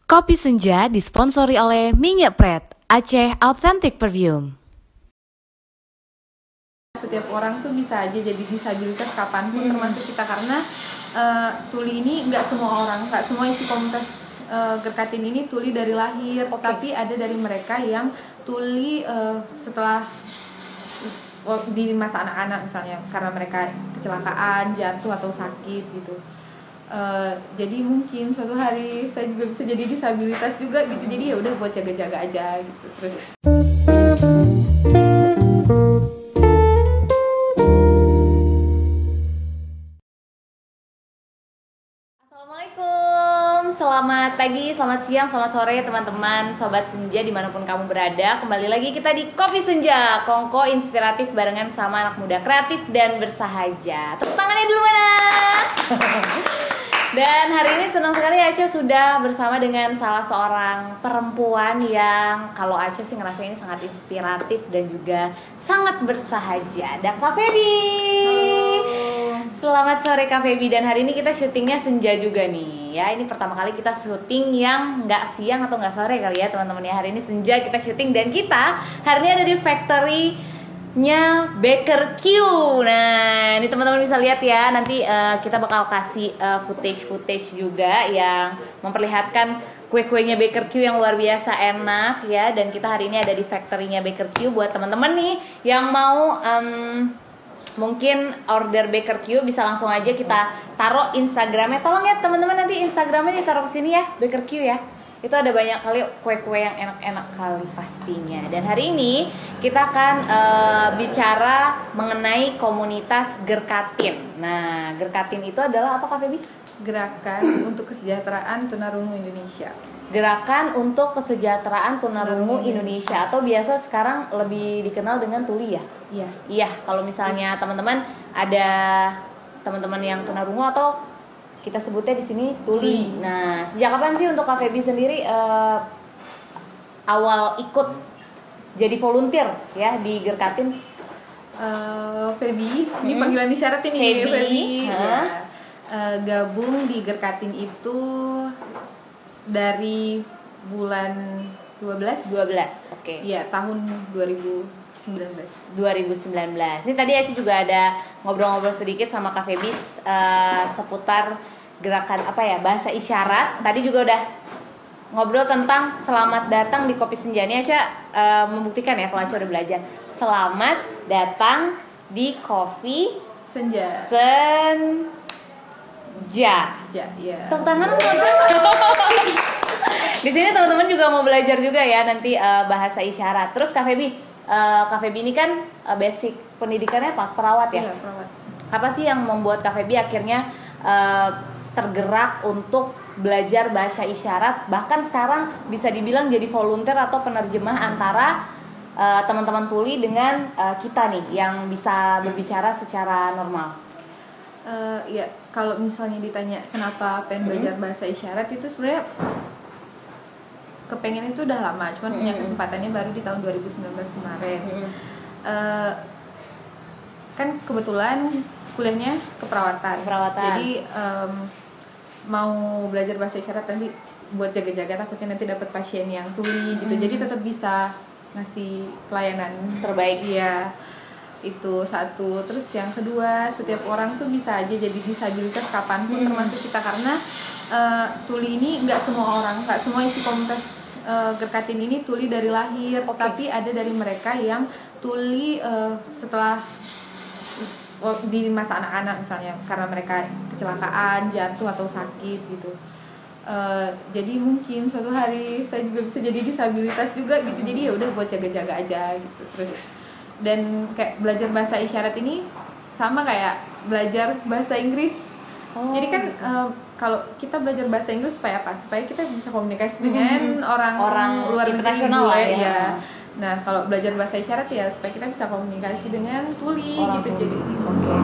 Kopi Senja disponsori oleh Minyak Pret, Aceh Authentic Perfume. Setiap orang tuh bisa aja jadi disabilitas kapanpun, termasuk kita, karena tuli ini nggak semua isi komunitas Gerkatin ini tuli dari lahir, tapi ada dari mereka yang tuli setelah di masa anak-anak misalnya, karena mereka kecelakaan, jatuh atau sakit gitu. Jadi mungkin suatu hari saya juga bisa jadi disabilitas juga gitu. Jadi ya udah buat jaga-jaga aja gitu. Terus Assalamualaikum, selamat pagi, selamat siang, selamat sore teman-teman Sobat Senja dimanapun kamu berada. Kembali lagi kita di Kopi Senja, kongko inspiratif barengan sama anak muda kreatif dan bersahaja. Tepuk tangannya dulu mana? Dan hari ini senang sekali Aca sudah bersama dengan salah seorang perempuan yang kalau Aca sih ngerasa ini sangat inspiratif dan juga sangat bersahaja. Ada Kak Feby. Selamat sore Kak Feby, dan hari ini kita syutingnya senja juga nih ya. Ini pertama kali kita syuting yang nggak siang atau nggak sore kali ya teman-teman ya. Hari ini senja kita syuting dan kita hari ini ada di factory-nya Baker Q. Nah ini teman-teman bisa lihat ya, nanti kita bakal kasih footage juga yang memperlihatkan kue-kuenya Baker Q yang luar biasa enak ya. Dan kita hari ini ada di factory-nya Baker Q buat teman-teman nih yang mau mungkin order Baker Q, bisa langsung aja kita taruh Instagramnya. Tolong ya teman-teman, nanti Instagramnya ditaruh ke sini ya, Baker Q ya. Itu ada banyak kali kue-kue yang enak-enak kali pastinya. Dan hari ini kita akan bicara mengenai komunitas Gerkatin. Nah, Gerkatin itu adalah apa Kak Feby? Gerakan untuk Kesejahteraan Tunarungu Indonesia. Gerakan untuk Kesejahteraan Tunarungu Indonesia, atau biasa sekarang lebih dikenal dengan Tuli ya? Iya. Iya, kalau misalnya teman-teman ada teman-teman yang tunarungu atau kita sebutnya di sini Tuli. Nah, sejak kapan sih untuk Kak Feby sendiri awal ikut jadi volunteer ya di Gerkatin? Feby, ini panggilan isyarat ini Feby. Ya. Gabung di Gerkatin itu dari bulan 12. Oke. Iya, tahun 2019. Ini tadi Aci juga ada ngobrol-ngobrol sedikit sama Kak Feby seputar gerakan apa ya, bahasa isyarat. Tadi juga udah ngobrol tentang selamat datang di Kopi Senja. Ini Aca membuktikan ya kalau Aca udah belajar. Selamat datang di Kopi Senja. Ya. Tepuk tangan Di sini teman-teman juga mau belajar juga ya nanti bahasa isyarat. Terus Kak Feby ini kan basic pendidikannya apa? Perawat ya? Iya, perawat. Apa sih yang membuat Kak Feby akhirnya tergerak untuk belajar bahasa isyarat, bahkan sekarang bisa dibilang jadi volunteer atau penerjemah antara teman-teman tuli dengan kita nih yang bisa berbicara secara normal? Ya, kalau misalnya ditanya kenapa pengen belajar bahasa isyarat, itu sebenarnya kepengen itu udah lama, cuman punya kesempatannya baru di tahun 2019 kemarin. Kan kebetulan kuliahnya keperawatan. Jadi mau belajar bahasa isyarat nanti buat jaga-jaga, takutnya nanti dapat pasien yang tuli gitu. Jadi tetap bisa ngasih pelayanan terbaik. Iya. Itu satu. Terus yang kedua, setiap orang tuh bisa aja jadi disabilitas kapanpun, termasuk kita, karena tuli ini nggak semua isi komunitas Gerkatin ini tuli dari lahir, tapi ada dari mereka yang tuli setelah di masa anak-anak misalnya, karena mereka kecelakaan, jatuh atau sakit gitu. Jadi mungkin suatu hari saya juga bisa jadi disabilitas juga gitu. Jadi ya udah buat jaga-jaga aja gitu. Terus dan kayak belajar bahasa isyarat ini sama kayak belajar bahasa Inggris. Jadi kan kalau kita belajar bahasa Inggris supaya apa? Supaya kita bisa komunikasi dengan orang luar internasional lah ya. Nah, kalau belajar bahasa isyarat ya supaya kita bisa komunikasi dengan tuli orang gitu. Jadi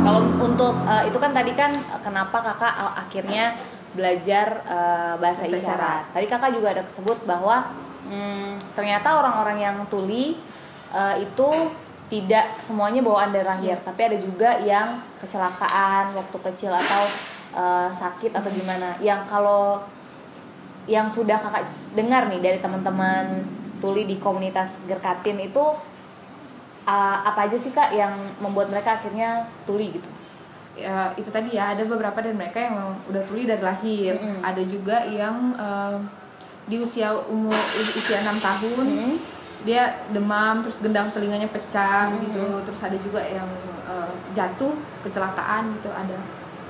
kalau untuk itu kan tadi kan kenapa Kakak akhirnya belajar bahasa isyarat. Tadi Kakak juga ada sebut bahwa ternyata orang-orang yang tuli itu tidak semuanya bawaan dari lahir, tapi ada juga yang kecelakaan waktu kecil atau sakit atau gimana. Yang kalau yang sudah kakak dengar nih dari teman-teman tuli di komunitas Gerkatin itu apa aja sih kak yang membuat mereka akhirnya tuli gitu? Ya itu tadi ya, ada beberapa dari mereka yang memang udah tuli dari lahir. Ada juga yang di usia 6 tahun dia demam terus gendang telinganya pecah gitu. Terus ada juga yang jatuh kecelakaan gitu, ada.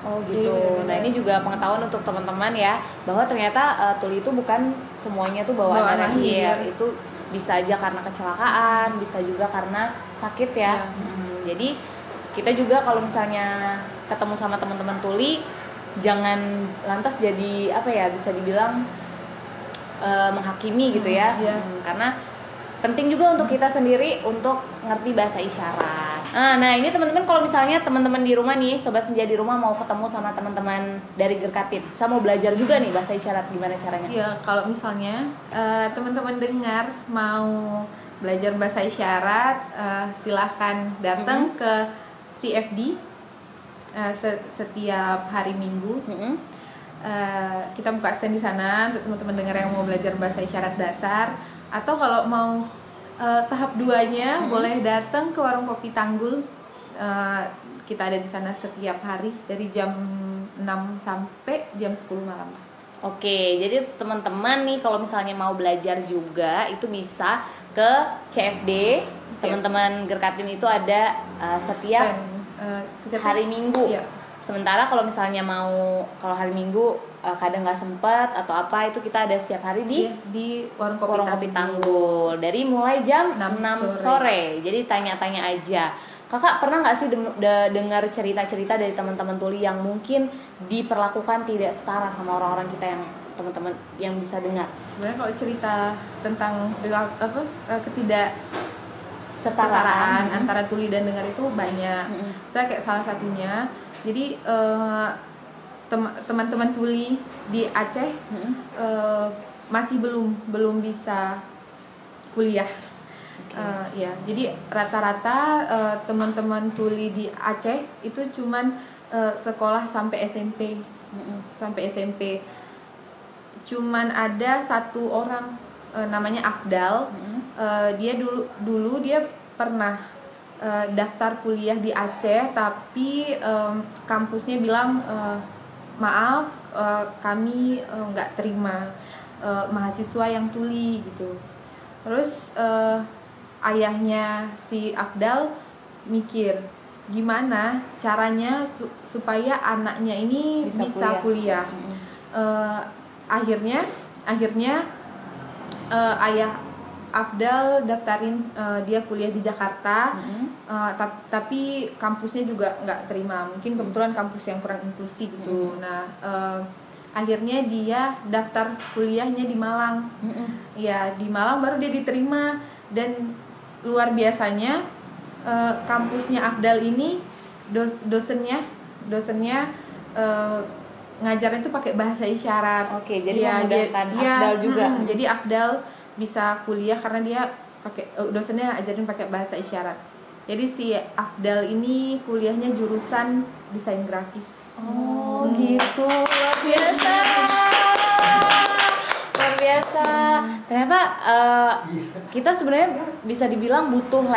Oh gitu. Nah ini juga pengetahuan untuk teman-teman ya, bahwa ternyata tuli itu bukan semuanya tuh bawaan lahir. Itu bisa aja karena kecelakaan, bisa juga karena sakit ya. Jadi kita juga kalau misalnya ketemu sama teman-teman tuli, jangan lantas jadi apa ya, bisa dibilang menghakimi gitu ya. Karena penting juga untuk kita sendiri untuk ngerti bahasa isyarat. Nah ini teman-teman, kalau misalnya teman-teman di rumah nih, sobat senja di rumah mau ketemu sama teman-teman dari Gerkatin, saya mau belajar juga nih bahasa isyarat, gimana caranya? Iya, kalau misalnya teman-teman dengar mau belajar bahasa isyarat, silahkan datang ke CFD setiap hari Minggu. Kita buka stand di sana untuk teman-teman dengar yang mau belajar bahasa isyarat dasar. Atau kalau mau tahap 2-nya boleh datang ke warung kopi Tanggul. Kita ada di sana setiap hari dari jam 6 sampai jam 10 malam. Oke, jadi teman-teman nih kalau misalnya mau belajar juga itu bisa ke CFD. Teman-teman Gerkatin itu ada setiap hari Minggu. Sementara kalau misalnya kalau hari Minggu kadang nggak sempat atau apa, itu kita ada setiap hari di warung kopi Tanggul dari mulai jam 6 sore. Jadi tanya-tanya aja. Kakak pernah nggak sih dengar cerita-cerita dari teman-teman tuli yang mungkin diperlakukan tidak setara sama orang-orang kita, yang teman-teman yang bisa dengar? Sebenarnya kalau cerita tentang ketidaksetaraan antara tuli dan dengar itu banyak. Saya kayak salah satunya. Jadi teman-teman tuli di Aceh masih belum bisa kuliah. Ya, jadi rata-rata teman-teman tuli di Aceh itu cuman sekolah sampai SMP. Sampai SMP. Cuman ada satu orang namanya Afdal. Dia dulu dia pernah daftar kuliah di Aceh, tapi kampusnya bilang maaf, kami nggak terima mahasiswa yang tuli gitu. Terus ayahnya si Afdal mikir gimana caranya supaya anaknya ini bisa kuliah. Akhirnya ayah Afdal daftarin dia kuliah di Jakarta, tapi kampusnya juga nggak terima. Mungkin kebetulan kampus yang kurang inklusif gitu. Nah, akhirnya dia daftar kuliahnya di Malang. Ya, di Malang baru dia diterima. Dan luar biasanya kampusnya Afdal ini dosennya ngajarnya itu pakai bahasa isyarat. Oke, jadi memudahkan Afdal juga. Jadi Afdal bisa kuliah karena dia dosennya ajarin pakai bahasa isyarat. Jadi si Afdal ini kuliahnya jurusan desain grafis. Oh gitu, luar biasa. Luar biasa. Ternyata kita sebenarnya bisa dibilang butuh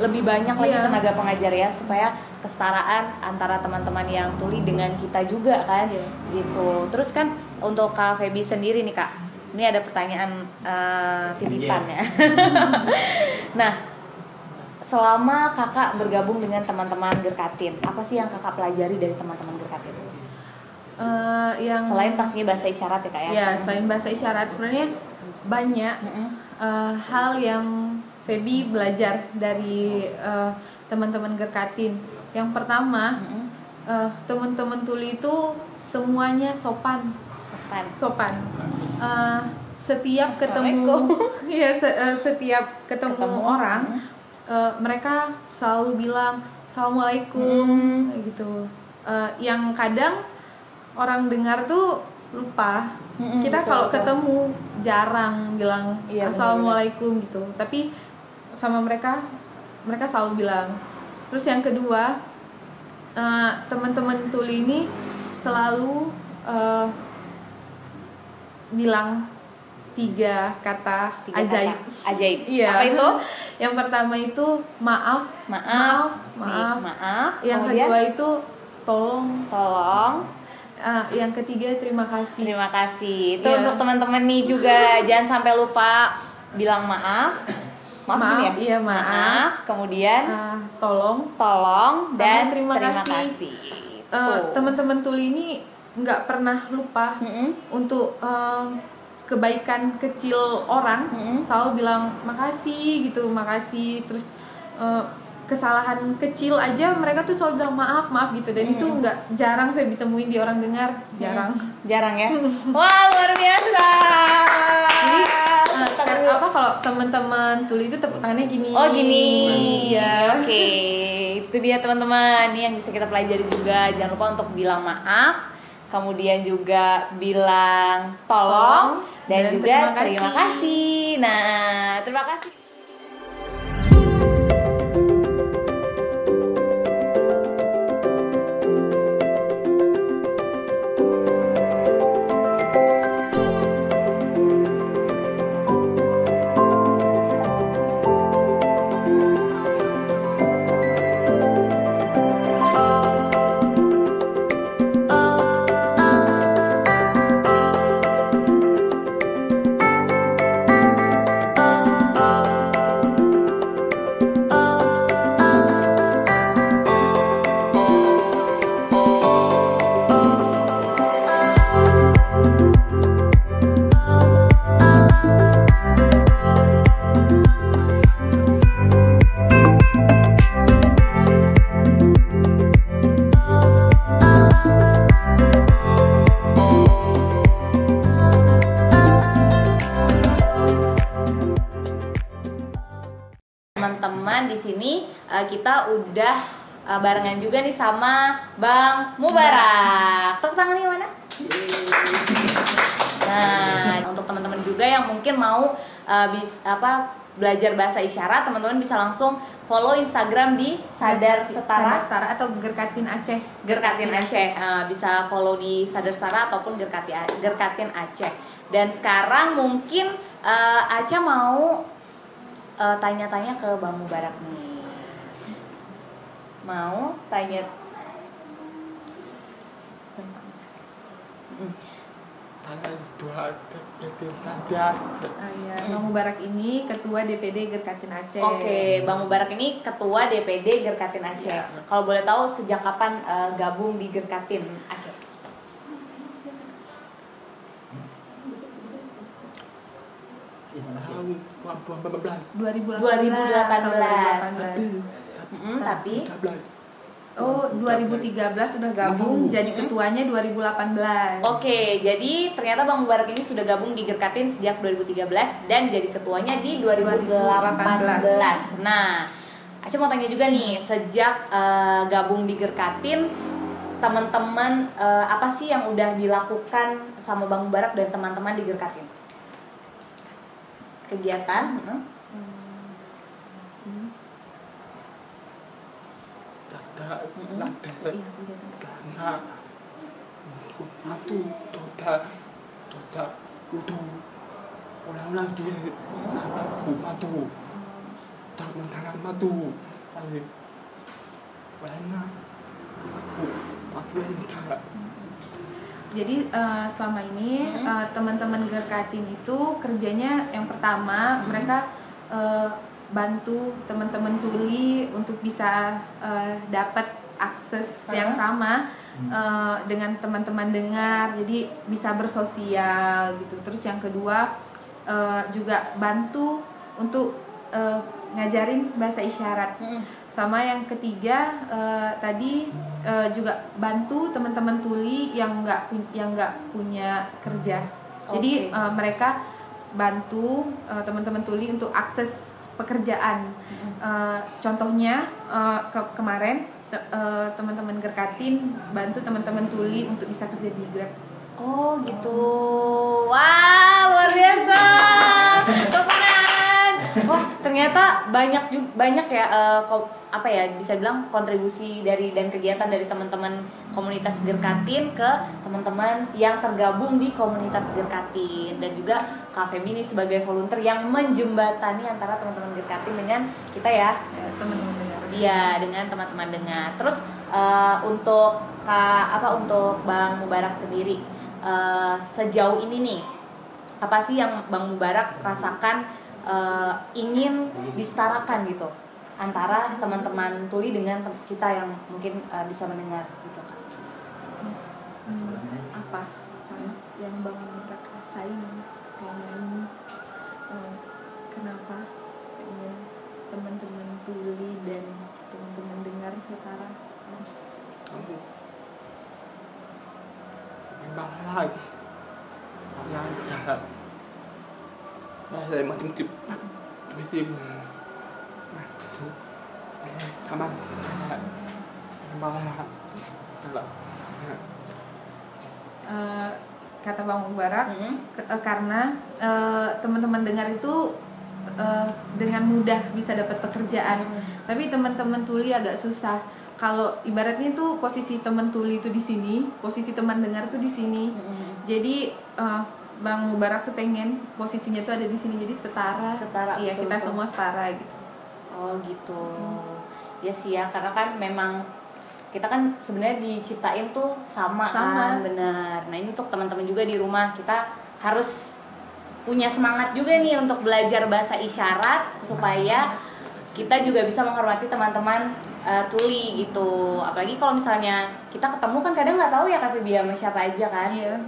lebih banyak lagi tenaga pengajar ya, supaya kesetaraan antara teman-teman yang tuli dengan kita juga kan. Gitu. Terus kan untuk Kak Feby sendiri nih Kak, ini ada pertanyaan titipan ya. Nah, selama kakak bergabung dengan teman-teman Gerkatin, apa sih yang kakak pelajari dari teman-teman Gerkatin? Selain pastinya bahasa isyarat ya Kak ya? Ya, selain bahasa isyarat sebenarnya banyak hal yang Feby belajar dari teman-teman Gerkatin. Yang pertama, teman-teman tuli itu semuanya sopan. Setiap ketemu orang, mereka selalu bilang assalamualaikum gitu. Yang kadang orang dengar tuh lupa. Kita kalau ketemu jarang bilang assalamualaikum gitu. Tapi sama mereka selalu bilang. Terus yang kedua, teman-teman tuli ini selalu bilang 3 kata ajaib. Ajaib. Iya. Apa itu? Yang pertama itu maaf. Yang Kemudian, kedua itu tolong. Yang ketiga terima kasih. Terima kasih. Itu Iya. untuk teman-teman nih juga jangan sampai lupa bilang maaf. Maaf, ya? iya, maaf. Kemudian Tolong. dan terima kasih. Teman-teman tuli ini nggak pernah lupa untuk kebaikan kecil orang, selalu bilang makasih gitu, makasih. Terus kesalahan kecil aja mereka tuh selalu bilang maaf gitu, dan itu nggak jarang Feby temuin di orang dengar, jarang ya. Wah, luar biasa. Jadi kalau teman-teman tuli itu tepuk tangannya gini. Oh gini. Ya. Oke. Itu dia teman-teman. Ini yang bisa kita pelajari juga. Jangan lupa untuk bilang maaf, kemudian juga bilang tolong dan juga terima kasih. Nah, terima kasih. Teman-teman, di sini kita udah barengan juga nih sama Bang Mubarak. Tepuk tangannya mana? Nah, untuk teman-teman juga yang mungkin mau belajar bahasa isyarat, teman-teman bisa langsung follow Instagram di Sadar Setara atau Gerkatin Aceh. Gerkatin Aceh. Bisa follow di Sadar Setara ataupun Gerkatin Aceh. Dan sekarang mungkin Aca mau tanya-tanya ke Bang Mubarak nih. Mau tanya Bang Mubarak ini ketua DPD Gerkatin Aceh. Oke, Bang Mubarak ini ketua DPD Gerkatin Aceh. Ya. Kalau boleh tahu sejak kapan gabung di Gerkatin Aceh? Tahun 2018. Tapi 2013 udah gabung, jadi ketuanya 2018. Oke, jadi ternyata Bang Mubarak ini sudah gabung di Gerkatin sejak 2013 dan jadi ketuanya di 2018. Nah, Aca mau tanya juga nih, sejak gabung di Gerkatin, teman-teman apa sih yang udah dilakukan sama Bang Mubarak dan teman-teman di Gerkatin? Kegiatan? Karena matu tota udu orang-orang dia aku matu tak mentara matu ali warna aku mentara. Jadi selama ini teman-teman Gerkatin itu kerjanya yang pertama mereka bantu teman-teman tuli untuk bisa dapat akses yang sama dengan teman-teman dengar, jadi bisa bersosial gitu. Terus yang kedua juga bantu untuk ngajarin bahasa isyarat. Sama yang ketiga tadi juga bantu teman-teman tuli yang nggak punya kerja. Jadi mereka bantu teman-teman tuli untuk akses pekerjaan. Contohnya kemarin teman-teman Gerkatin bantu teman-teman tuli untuk bisa kerja di Grab. Oh gitu. Wah, luar biasa. Wah, ternyata ternyata banyak ya apa ya bisa bilang kontribusi dari dan kegiatan dari teman-teman komunitas Gerkatin ke teman-teman yang tergabung di komunitas Gerkatin, dan juga Kak Feby ini sebagai volunteer yang menjembatani antara teman-teman Gerkatin dengan kita ya, teman-teman dengar. iya, dengan teman-teman dengar. Terus untuk untuk Bang Mubarak sendiri, sejauh ini nih apa sih yang Bang Mubarak rasakan ingin disetarakan gitu antara teman-teman tuli dengan kita yang mungkin bisa mendengar gitu kan? Apa yang Bang Mubarak rasain selama ini? Kenapa ingin teman-teman tuli dan teman-teman dengar setara? Kamu memang lain yang cara saya macam cepat bikin mati aman malah Kata Bang Mubarak karena teman-teman dengar itu dengan mudah bisa dapat pekerjaan, tapi teman-teman tuli agak susah. Kalau ibaratnya tuh posisi teman tuli itu di sini, posisi teman dengar tuh di sini. Jadi Bang Mubarak tuh pengen posisinya tuh ada di sini, jadi setara. Iya, betul, kita betul. semua setara gitu. Oh gitu. Ya sih ya, karena kan memang kita kan sebenarnya diciptain tuh sama. Kan, benar. Nah ini untuk teman-teman juga di rumah, kita harus punya semangat juga nih untuk belajar bahasa isyarat supaya kita juga bisa menghormati teman-teman tuli gitu. Apalagi kalau misalnya kita ketemu kan kadang nggak tahu ya Kak Feby sama siapa aja kan. Iya.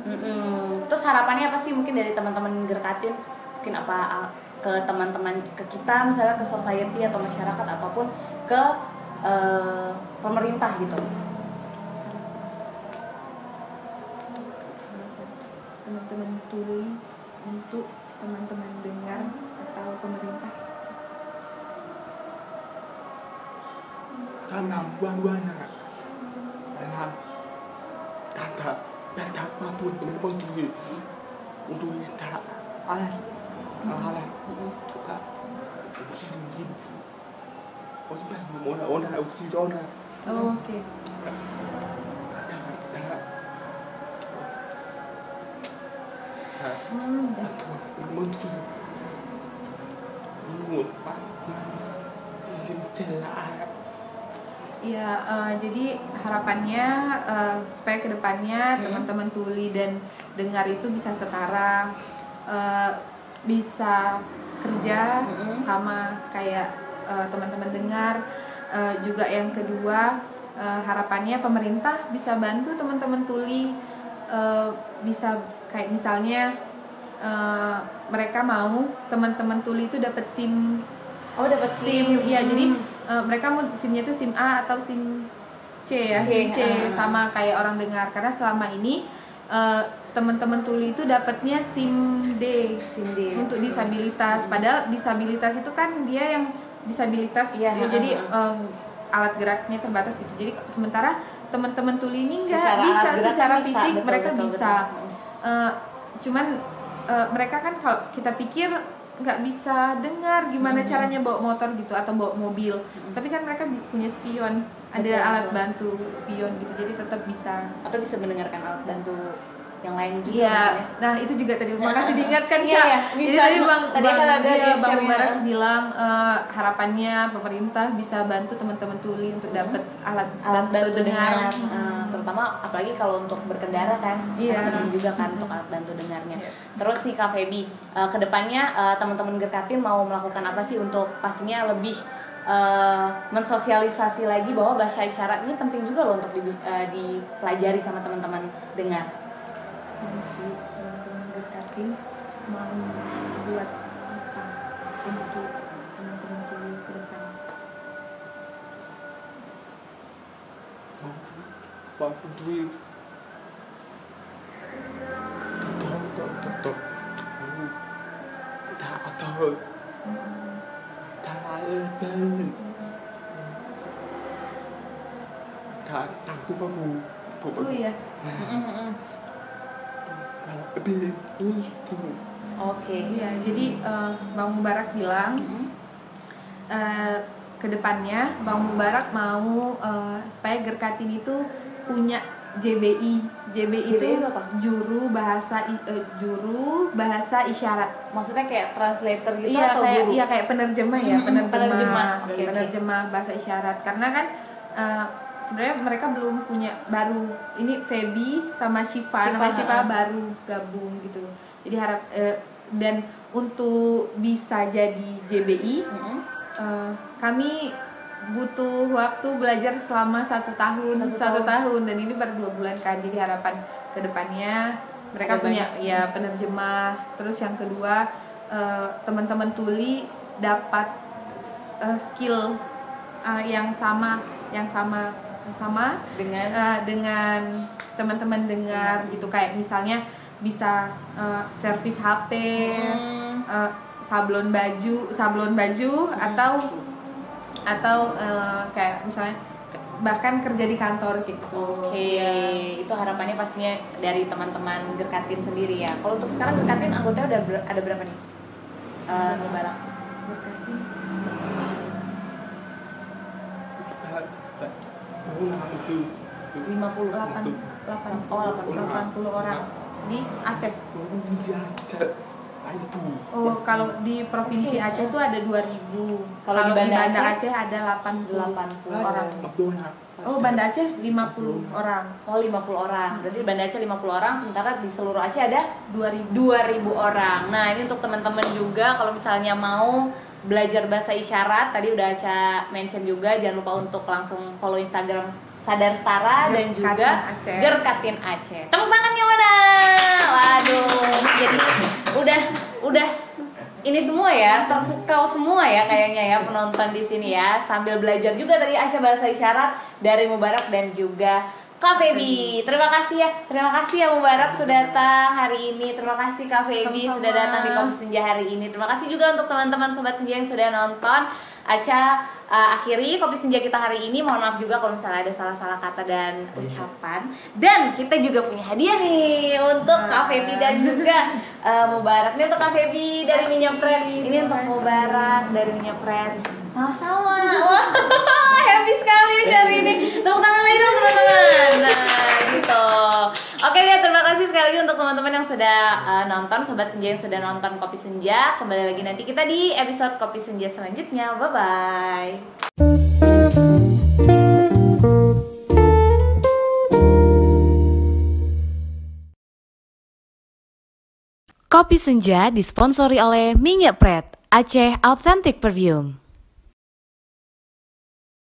Terus harapannya apa sih mungkin dari teman-teman Gerkatin? Mungkin apa ke teman-teman, ke kita misalnya, ke society atau masyarakat ataupun ke pemerintah gitu. Teman-teman tuli untuk teman-teman dengar atau pemerintah. karena dua-duanya dalam kata apapun teman-teman tuli untuk bisa alat Oke. Ya, jadi harapannya supaya kedepannya teman-teman tuli dan dengar itu bisa setara, bisa kerja sama kayak teman-teman dengar. Juga yang kedua, harapannya pemerintah bisa bantu teman-teman tuli, bisa kayak misalnya mereka mau teman-teman tuli itu dapat SIM. Oh, dapat SIM. Iya, jadi mereka mau SIM-nya itu SIM A atau SIM C ya, SIM C sama kayak orang dengar. Karena selama ini teman-teman tuli itu dapatnya SIM D untuk disabilitas. Padahal disabilitas itu kan dia yang disabilitas, jadi alat geraknya terbatas gitu. Jadi sementara teman-teman tuli ini nggak bisa secara fisik, mereka bisa. Cuman mereka kan kalau kita pikir nggak bisa dengar, gimana caranya bawa motor gitu atau bawa mobil, tapi kan mereka punya spion, ada alat bantu spion gitu, jadi tetap bisa, atau bisa mendengarkan alat bantu yang lain juga. Iya, nah itu juga tadi makasih diingatkan Cak. Iya, Jadi tadi Bang Bang Mubarak bilang harapannya pemerintah bisa bantu teman-teman tuli untuk dapat alat bantu dengar. Terutama apalagi kalau untuk berkendara kan, penting juga kan untuk alat bantu dengarnya. Terus nih Kak Feby, kedepannya teman-teman Gerkatin mau melakukan apa sih untuk pastinya lebih mensosialisasi lagi bahwa bahasa isyarat ini penting juga loh untuk dipelajari sama teman-teman dengar. Teman-teman Gerkatin mau buat apa untuk teman-teman tuli ke depan? Walaupun duit Tuh tak tahu tak beli tak aku baru Oh iya. Oke. Iya, jadi Bang Mubarak bilang kedepannya Bang Mubarak mau supaya Gerkatin itu punya JBI. JBI itu apa? juru bahasa isyarat. Maksudnya kayak translator gitu Iya, atau kayak guru? iya kayak penerjemah ya, penerjemah. Oke, penerjemah bahasa isyarat. Karena kan sebenarnya mereka belum punya, baru ini Feby sama Syifa, nama Syifa baru gabung gitu. Jadi dan untuk bisa jadi JBI kami butuh waktu belajar selama 1 tahun, satu tahun, dan ini baru 2 bulan kan. Jadi harapan kedepannya mereka punya ya penerjemah. Terus yang kedua teman-teman tuli dapat skill yang sama dengan teman-teman dengar gitu, kayak misalnya bisa servis HP, sablon baju atau kayak misalnya bahkan kerja di kantor gitu. Oke, itu harapannya pastinya dari teman-teman Gerkatin sendiri ya. Kalau untuk sekarang Gerkatin anggotanya ada berapa nih? Mubarak. Gerkatin 80 orang di Aceh. Oh, kalau di provinsi Aceh itu ada 2000. Kalau di Banda Aceh ada 80 orang. Oh, Banda Aceh 50 orang. Oh, 50 orang. Berarti di Banda Aceh 50 orang, sementara di seluruh Aceh ada 2000 orang. Nah, ini untuk teman-teman juga kalau misalnya mau belajar bahasa isyarat, tadi udah Aca mention juga, jangan lupa untuk langsung follow Instagram Sadar Setara dan juga Gerkatin Aceh. Tepuk tangannya mana? Waduh, jadi udah ini semua ya, terpukau semua ya kayaknya ya penonton di sini ya, sambil belajar juga dari Aca bahasa isyarat dari Mubarak dan juga Kak Feby. Terima kasih ya Mubarak sudah datang hari ini. Terima kasih Kak Feby sudah datang di Kopi Senja hari ini. Terima kasih juga untuk teman-teman Sobat Senja yang sudah nonton. Aca akhiri Kopi Senja kita hari ini. Mohon maaf juga kalau misalnya ada salah-salah kata dan ucapan. Dan kita juga punya hadiah nih untuk Kak Feby dan juga Mubarak. Ini untuk Kak Feby dari Minyak Pret. Ini untuk Mubarak dari Minyak Pret. Sama-sama. Wah, happy sekali hari ini. Tepuk tangan lagi dong teman-teman. Nah, gitu. Oke ya, terima kasih sekali lagi untuk teman-teman yang sudah nonton, Sobat Senja yang sudah nonton Kopi Senja. Kembali lagi nanti kita di episode Kopi Senja selanjutnya. Bye-bye. Kopi Senja disponsori oleh Minyak Pret, Aceh Authentic Perfume.